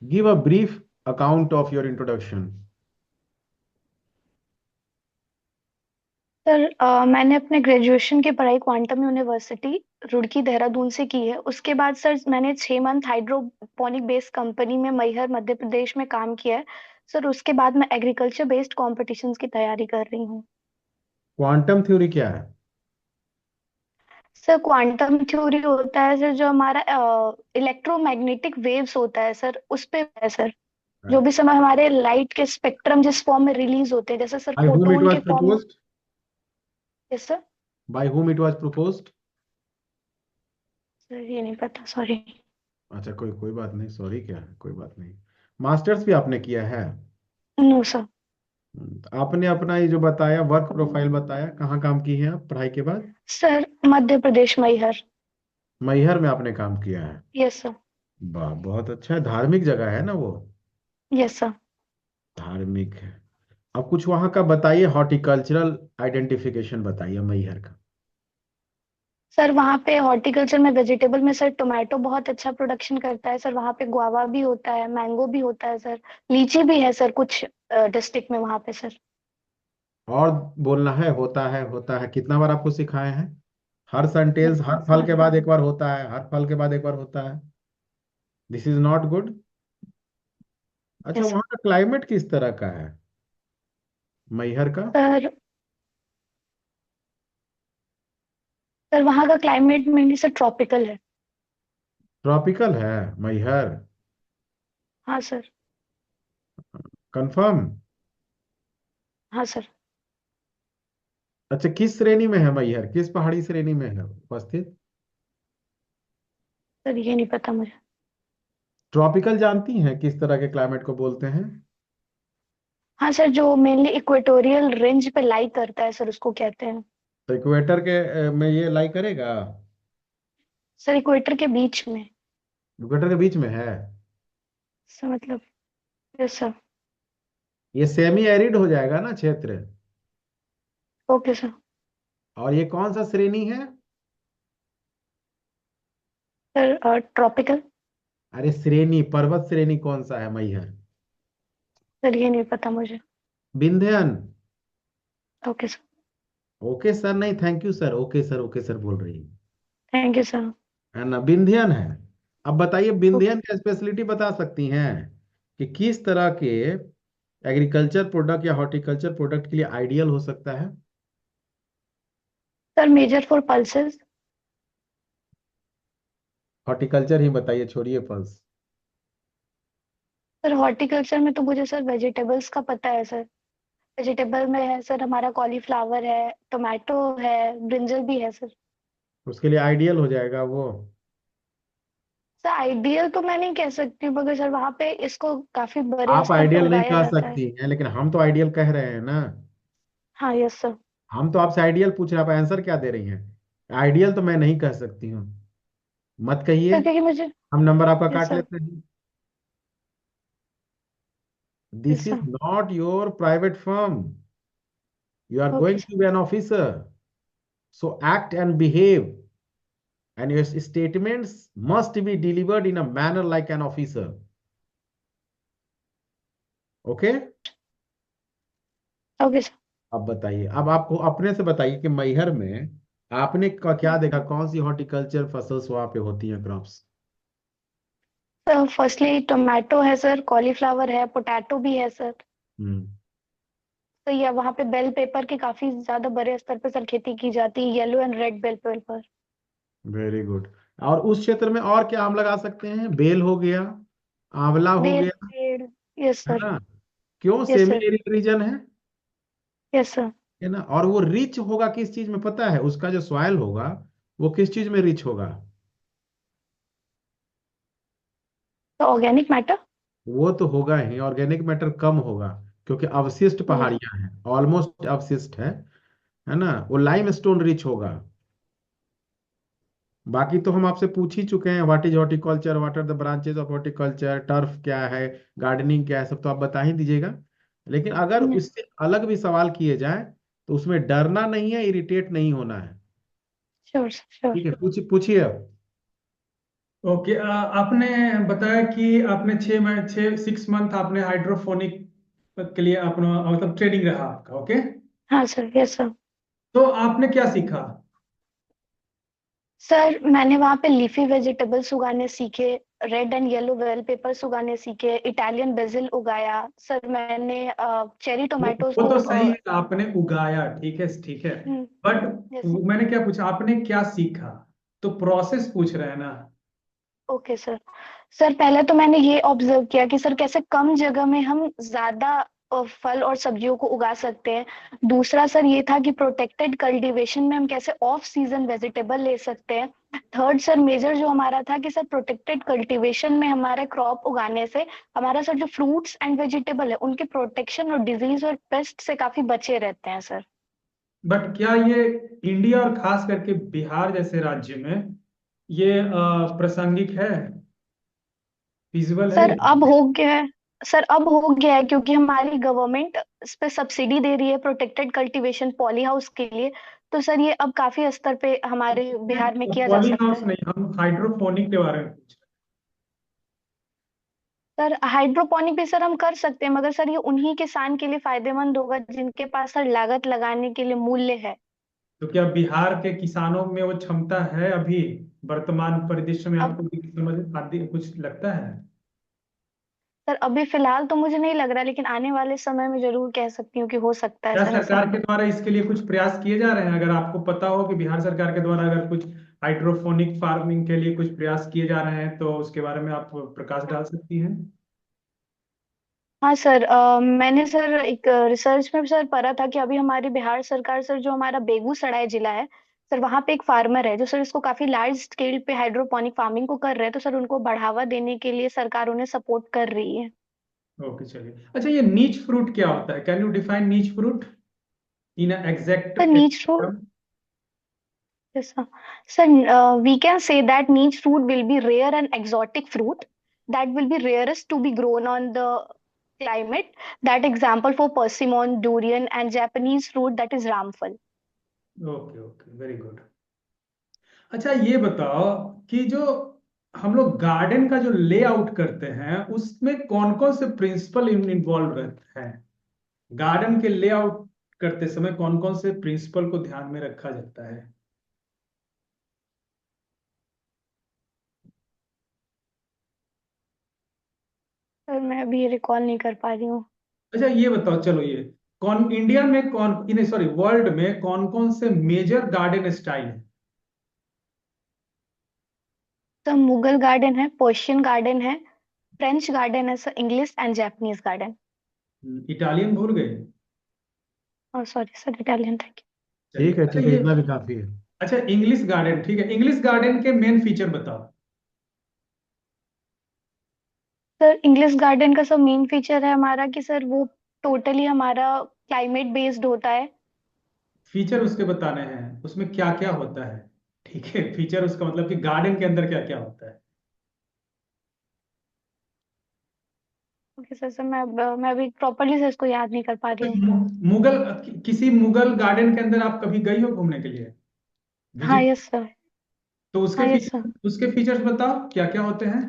Give a brief account of your introduction. Sir मैंने अपने graduation की पढ़ाई क्वांटम यूनिवर्सिटी रुड़की देहरादून से की है। उसके बाद सर मैंने 6 मंथ हाइड्रोपोनिक बेस्ड कंपनी में मैहर मध्य प्रदेश में काम किया है। सर उसके बाद मैं एग्रीकल्चर बेस्ड कॉम्पिटिशन्स की तैयारी कर रही हूँ। क्वांटम थ्योरी क्या है? सर क्वांटम थ्योरी होता है सर जो हमारा इलेक्ट्रोमैग्नेटिक वेव्स होता है सर उस पे है सर। जो भी समय हमारे लाइट के स्पेक्ट्रम जिस फॉर्म में रिलीज होते हैं जैसे sir By whom it photon was के form. proposed? Yes sir. By whom it was proposed? Sir ये नहीं पता सॉरी। अच्छा, कोई कोई बात नहीं, सॉरी क्या है, कोई बात नहीं। मास्टर्स भी आपने किया है? No sir. आपने अपना ये जो बताया, वर्क प्रोफाइल बताया, कहाँ काम की है आप पढ़ाई के बाद? सर मध्य प्रदेश मैहर। मैहर में आपने काम किया है? Yes sir. वाह, बहुत अच्छा है। धार्मिक जगह है ना वो? Yes sir. धार्मिक है। अब कुछ वहाँ का बताइए, हॉर्टिकल्चरल आइडेंटिफिकेशन बताइए मैहर का। सर वहाँ पे हॉर्टिकल्चर में वेजिटेबल में सर टोमेटो बहुत अच्छा प्रोडक्शन करता है सर। वहाँ पे गुआवा भी होता है, मैंगो भी होता है सर। लीची भी है सर कुछ डिस्ट्रिक्ट में वहाँ पे सर। और बोलना है, होता है कितना बार आपको सिखाए हैं? हर सेंटेंस हाँ हर फल सर। के बाद एक बार होता है, हर फल के बाद एक बार होता है। This is not good. अच्छा, यस वहाँ का क्लाइमेट किस तरह का है, मैहर का? सर। सर वहाँ का क्लाइमेट मेनली सर ट्रॉपिकल है। ट्रॉपिकल है मैहर? हाँ सर। कंफर्म? हाँ सर। अच्छा, किस श्रेणी में है मैहर, किस पहाड़ी श्रेणी में है उपस्थित? सर ये नहीं पता मुझे। ट्रॉपिकल जानती हैं किस तरह के क्लाइमेट को बोलते हैं? हाँ सर जो मेनली इक्वेटोरियल रेंज पे लाई करता है सर उसको कहते हैं। तो इक्वेटर के में ये लाई करेगा? सर इक्वेटर के बीच में। इक्वेटर के बीच में है? सर मतलब। Yes sir. ये सेमी एरिड हो जाएगा ना क्षेत्र। Okay sir. और ये कौन सा श्रेणी है? Sir tropical. अरे श्रेणी, पर्वत श्रेणी कौन सा है मैहर? सर ये नहीं पता मुझे। Vindhyan. Okay sir. Okay sir नहीं, thank you sir, okay sir, okay sir बोल रही थैंक यू सर। है ना, विंध्यन है। अब बताइए, ओके। विंध्यन का स्पेशलिटी बता सकती हैं कि किस तरह के एग्रीकल्चर प्रोडक्ट या हॉर्टिकल्चर प्रोडक्ट के लिए आइडियल हो सकता है? Sir major for pulses. Horticulture ही बताइए, छोड़िए फल्स। सर हॉर्टिकल्चर में तो मुझे सर वेजिटेबल्स का पता है सर। वेजिटेबल में है सर हमारा कॉलीफ्लावर है, टोमेटो है, ब्रिंजल भी है सर। उसके लिए आइडियल हो जाएगा वो? सर आइडियल तो मैं नहीं कह सकती मगर सर वहाँ पे इसको काफी बड़े आप स्तर पे आइडियल नहीं उगाया कह जाता है। सकती हैं, लेकिन हम तो आइडियल कह रहे हैं ना। हाँ यस सर। हम तो आपसे आइडियल पूछ रहे हैं, आप आंसर क्या दे रही हैं? आइडियल तो मैं नहीं कह सकती हूँ। मत कहिए। सर क्योंकि मुझे। हम नंबर आपका यस काट सर। लेते हैं। Yes this is sir. Not your private firm. You are okay going sir. to be an officer. So act and behave, and your statements must be delivered in a manner like an officer. Okay? Okay sir. अब बताइए, अब आपको अपने से बताइए कि मैहर में आपने क्या देखा, कौन सी हॉर्टिकल्चर फसल्स वहां पे होती हैं, क्रॉप्स? सर फर्स्टली टोमेटो है सर, कॉलीफ्लावर है, पोटैटो भी है सर। हम्म। तो ये वहाँ पे बेल पेपर की काफी ज्यादा बड़े स्तर पे सर खेती की जाती है, yellow and red bell pepper. Very good. और उस क्षेत्र में और क्या आम लगा सकते हैं? बेल हो गया, आंवला हो बेल गया, पेड़। यस है सर। ना? क्यों, yes semi sir. Arid region है। Yes sir. है ना? और वो रिच होगा किस चीज में पता है? उसका जो सॉइल होगा, वो किस चीज में रिच होगा? तो ऑर्गेनिक मैटर। वो तो होगा ही, ऑर्गेनिक मैटर कम होगा, क्योंकि अवशिष्ट यस। पहाड़ियां हैं, ऑलमोस्ट अवशिष्ट है ना? वो लाइम स्टोन रिच होगा। बाकी तो हम आपसे पूछ ही चुके हैं, what is horticulture, what are the branches of horticulture, turf क्या है, गार्डनिंग क्या है, सब तो आप बता ही दीजिएगा। लेकिन अगर उससे अलग भी सवाल किए जाए तो उसमें डरना नहीं है, इरिटेट नहीं होना है। Sure sure. ठीक है, पूछिए पूछिए अब। ओके, आपने बताया कि आपने 6 मंथ आपने हाइड्रोफोनिक के लिए अपना मतलब ट्रेनिंग रहा आपका। ओके, हाँ सर, यस सर। तो आपने क्या सीखा? सर मैंने वहाँ पे लीफी वेजिटेबल्स उगाने सीखे, red and yellow bell peppers उगाने सीखे, इटालियन बेसिल उगाया सर मैंने, चेरी टोमेटोज वो को। तो सही है, आपने उगाया, ठीक है ठीक है। But yes. मैंने क्या पूछा, आपने क्या सीखा? तो प्रोसेस पूछ रहे हैं ना। Okay sir. सर पहले तो मैंने ये ऑब्जर्व किया कि सर कैसे कम जगह में हम ज्यादा फल और सब्जियों को उगा सकते हैं। दूसरा सर ये था कि प्रोटेक्टेड कल्टीवेशन में हम कैसे ऑफ सीजन वेजिटेबल ले सकते हैं। थर्ड सर मेजर जो हमारा था कि सर प्रोटेक्टेड कल्टीवेशन में हमारे क्रॉप उगाने से हमारा सर जो फ्रूट्स एंड वेजिटेबल है उनके प्रोटेक्शन और डिजीज और पेस्ट से काफी बचे रहते हैं सर। बट क्या ये इंडिया और खास करके बिहार जैसे राज्य में ये प्रासंगिक है, फिजिबल है सर ये? अब हो गया है। सर अब हो गया है क्योंकि हमारी गवर्नमेंट इस पे सब्सिडी दे रही है प्रोटेक्टेड कल्टीवेशन पॉली हाउस के लिए। तो सर ये अब काफी स्तर पे हमारे बिहार में किया जा पॉली सकता हाउस है। नहीं, हम हाइड्रोपोनिक के बारे में पूछ सर हाइड्रोपोनिक भी सर हम कर सकते हैं, मगर सर ये उन्हीं किसान के लिए फायदेमंद होगा जिनके पास सर लागत लगाने के लिए मूल्य है। रहे हैं। तो क्या बिहार के किसानों में वो क्षमता है अभी वर्तमान परिदृश्य में? अब आपको भी समझ आदि कुछ लगता है? सर अभी फिलहाल तो मुझे नहीं लग रहा, लेकिन आने वाले समय में जरूर कह सकती हूँ कि हो सकता है क्या सर ऐसा। सरकार के द्वारा इसके लिए कुछ प्रयास किए जा रहे हैं? अगर आपको पता हो कि बिहार सरकार के द्वारा अगर कुछ हाइड्रोपोनिक फार्मिंग के लिए कुछ प्रयास किए जा रहे हैं तो उसके बारे में आप प्रकाश डाल सकती हैं। हाँ सर, मैंने सर एक रिसर्च में सर पढ़ा था कि अभी हमारी बिहार सरकार सर जो हमारा बेगूसराय जिला है सर, वहाँ पे एक फार्मर है जो सर इसको काफी लार्ज स्केल पे हाइड्रोपोनिक फार्मिंग को कर रहे हैं, तो सर उनको बढ़ावा देने के लिए सरकार उन्हें सपोर्ट कर रही है। ओके, चलिए। अच्छा, ये नीच फ्रूट क्या होता है? कैन यू डिफाइन नीच फ्रूट इन एग्जैक्ट सर नीच fruit, term? Sir we can say that niche fruit will be rare and exotic fruit that will be rarest to be grown on the climate. That example for persimmon, durian and Japanese fruit that is ramphal. Okay okay, very good. अच्छा, ये बताओ कि जो हम लोग garden का जो layout करते हैं उसमें कौन कौन से प्रिंसिपल इन्वॉल्व रहते हैं? गार्डन के लेआउट करते समय कौन कौन से प्रिंसिपल को ध्यान में रखा जाता है? सर मैं अभी रिकॉल नहीं कर पा रही हूँ। अच्छा, ये बताओ, चलो, ये कौन इंडिया में कौन इन सॉरी वर्ल्ड में कौन कौन से मेजर गार्डन स्टाइल है? सर मुगल गार्डन है, पर्शियन गार्डन है, फ्रेंच गार्डन है sir, English and Japanese garden. Italian भूल गए? और sorry sir, Italian, thank you. चलिए, ठीक है अच्छा ठीक है, ये, इतना भी काफी है। अच्छा, इंग्लिश गार्डन, ठीक है, इंग्लिश गार्डन के मेन फीचर बताओ। सर इंग्लिश गार्डन का सब मेन फीचर है हमारा कि सर वो टोटली हमारा क्लाइमेट बेस्ड होता है। फीचर उसके बताने हैं, उसमें क्या क्या होता है? ठीक है, फीचर उसका मतलब कि गार्डन के अंदर क्या क्या होता है। ओके सर, मैं अभी प्रॉपरली से इसको याद नहीं कर पा रही हूँ। मुगल किसी मुगल गार्डन के अंदर आप कभी गई हो घूमने के लिए, हाँ विजिट? Yes sir. तो हाँ यस सर। उसके फीचर्स बताओ क्या क्या होते हैं।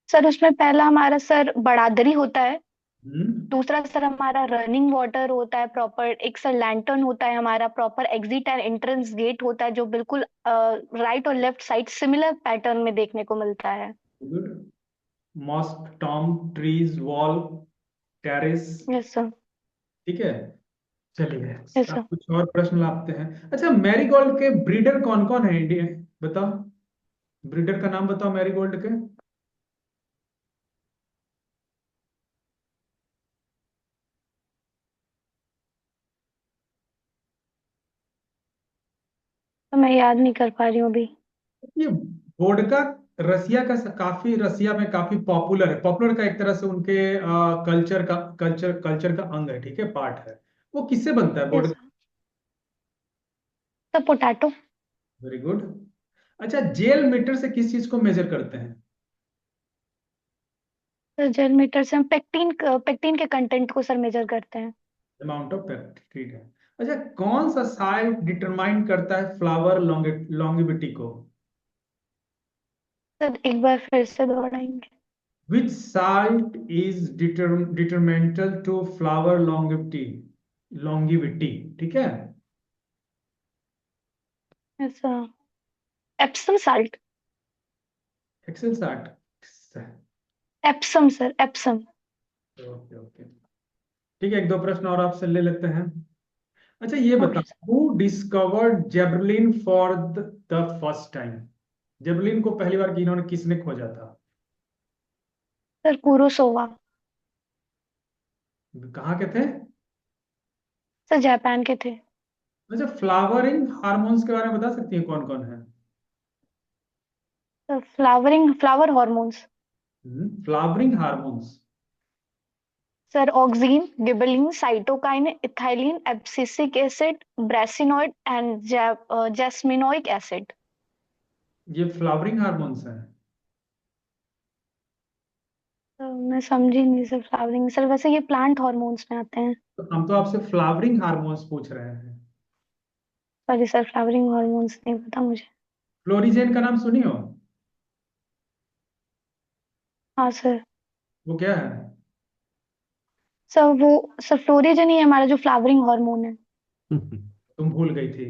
सर उसमें पहला हमारा सर बड़ादरी होता है। हम्म। दूसरा सर हमारा रनिंग वाटर होता है प्रॉपर। एक सर लैंटर्न होता है हमारा, proper exit and entrance gate होता है जो बिल्कुल राइट और लेफ्ट साइड सिमिलर पैटर्न में देखने को मिलता है। Good. Mosque, tomb, trees, wall, terrace. Yes sir. ठीक है, चलिए। यस आप सर। कुछ और प्रश्न लाते हैं। अच्छा, मैरीगोल्ड के ब्रीडर कौन कौन है इंडिया? बताओ, ब्रीडर का नाम बताओ मैरीगोल्ड के। तो मैं याद नहीं कर पा रही हूँ अभी। ये वोडका रसिया का काफी, रसिया में काफी पॉपुलर है। पॉपुलर का एक तरह से उनके कल्चर का अंग है, ठीक है, पार्ट है। वो किससे बनता है yes vodka? Sir. Sir potato. Very good. अच्छा, जेल मीटर से किस चीज को मेजर करते हैं? सर जेल मीटर से हम पेक्टिन के कंटेंट को सर मेजर करते हैं। अमाउंट ऑफ पेप्ट, ठीक है। अच्छा, कौन सा साइज डिटरमाइन करता है फ्लावर लॉन्गिविटी को? सर एक बार फिर से दोहराएंगे? Which salt is detrimental to flower longevity, ठीक है? ऐसा, एप्सम साल्ट। एक्सेल salt. Epsom sir, Epsom. Okay okay, ठीक है, एक दो प्रश्न और आपसे ले लेते हैं। अच्छा ये ओके सर। बताओ, who discovered javelin for the first time? Javelin को पहली बार किसने खोजा था? सर कुरोसोवा। कहाँ के थे? सर जापान के थे। अच्छा, फ्लावरिंग हार्मोन्स के बारे में बता सकती हैं कौन कौन है? Sir flower hormones. Flowering hormones. Sir auxin, gibberellin, cytokine, ethylene, abscisic acid, brassinoid and jasmonic acid. ये फ्लावरिंग हार्मोन्स हैं। तो मैं समझी नहीं सर, फ्लावरिंग सर वैसे ये प्लांट हॉर्मोन्स में आते हैं। तो हम तो आपसे फ्लावरिंग हार्मोन्स पूछ रहे हैं। सॉरी सर, फ्लावरिंग हॉर्मोन्स नहीं पता मुझे। फ्लोरिजेन का नाम सुनी हो? हाँ सर। वो क्या है? सर वो, सर फ्लोरिजन ही है हमारा जो फ्लावरिंग हार्मोन है। तुम भूल गई थी।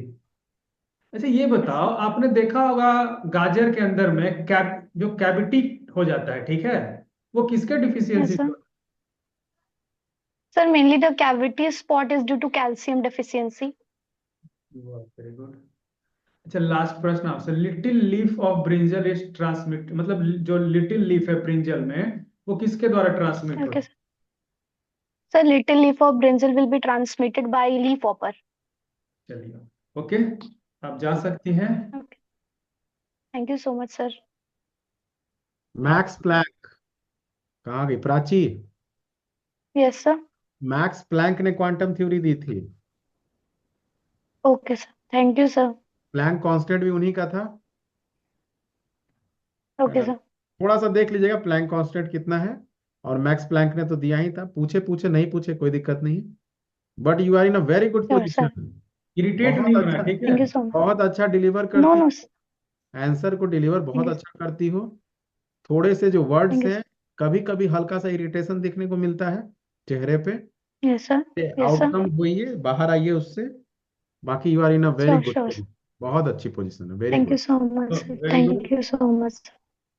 अच्छा ये यस बताओ, सर। आपने देखा होगा गाजर के अंदर में जो कैविटी हो जाता है, ठीक है, वो किसके डिफिशियंसी यस से सर। होता sir mainly the cavity spot is due to calcium deficiency. है? Very good. अच्छा लास्ट प्रश्न आपसे, little leaf of brinjal is transmit, मतलब जो लिटिल लीफ है ब्रिंजल में, वो किसके द्वारा ट्रांसमिट ओके होता sir. Sir little leaf of brinjal will be transmitted by leafhopper. है? चलिए, ओके, आप जा सकती हैं। Okay, thank you so much sir. Max Planck कहाँ गई प्राची? Yes sir. मैक्स प्लैंक ने क्वांटम थ्योरी दी थी। Okay sir, thank you sir. Planck constant भी उन्हीं का था। Okay sir. थोड़ा सा देख लीजिएगा प्लैंक कांस्टेंट कितना है। और मैक्स प्लैंक ने तो दिया ही था, पूछे पूछे नहीं पूछे कोई दिक्कत नहीं। But you are in a very good sure sir. Position. Irritate बहुत नहीं होना, अच्छा, ठीक है? Thank you so much. बहुत अच्छा डिलीवर नो करती नो। हो, आंसर को डिलीवर थैंक बहुत यू। अच्छा करती हो। थोड़े से जो वर्ड्स थैंक यू। हैं, कभी कभी हल्का सा इरिटेशन देखने को मिलता है चेहरे पे। Yes sir. Yes sir. Outcome होइए, बाहर आइए उससे। बाकी you are in a very sure good sure. Position, बहुत अच्छी पोजिशन है, very thank you good. So much sir, very good. Thank you so much.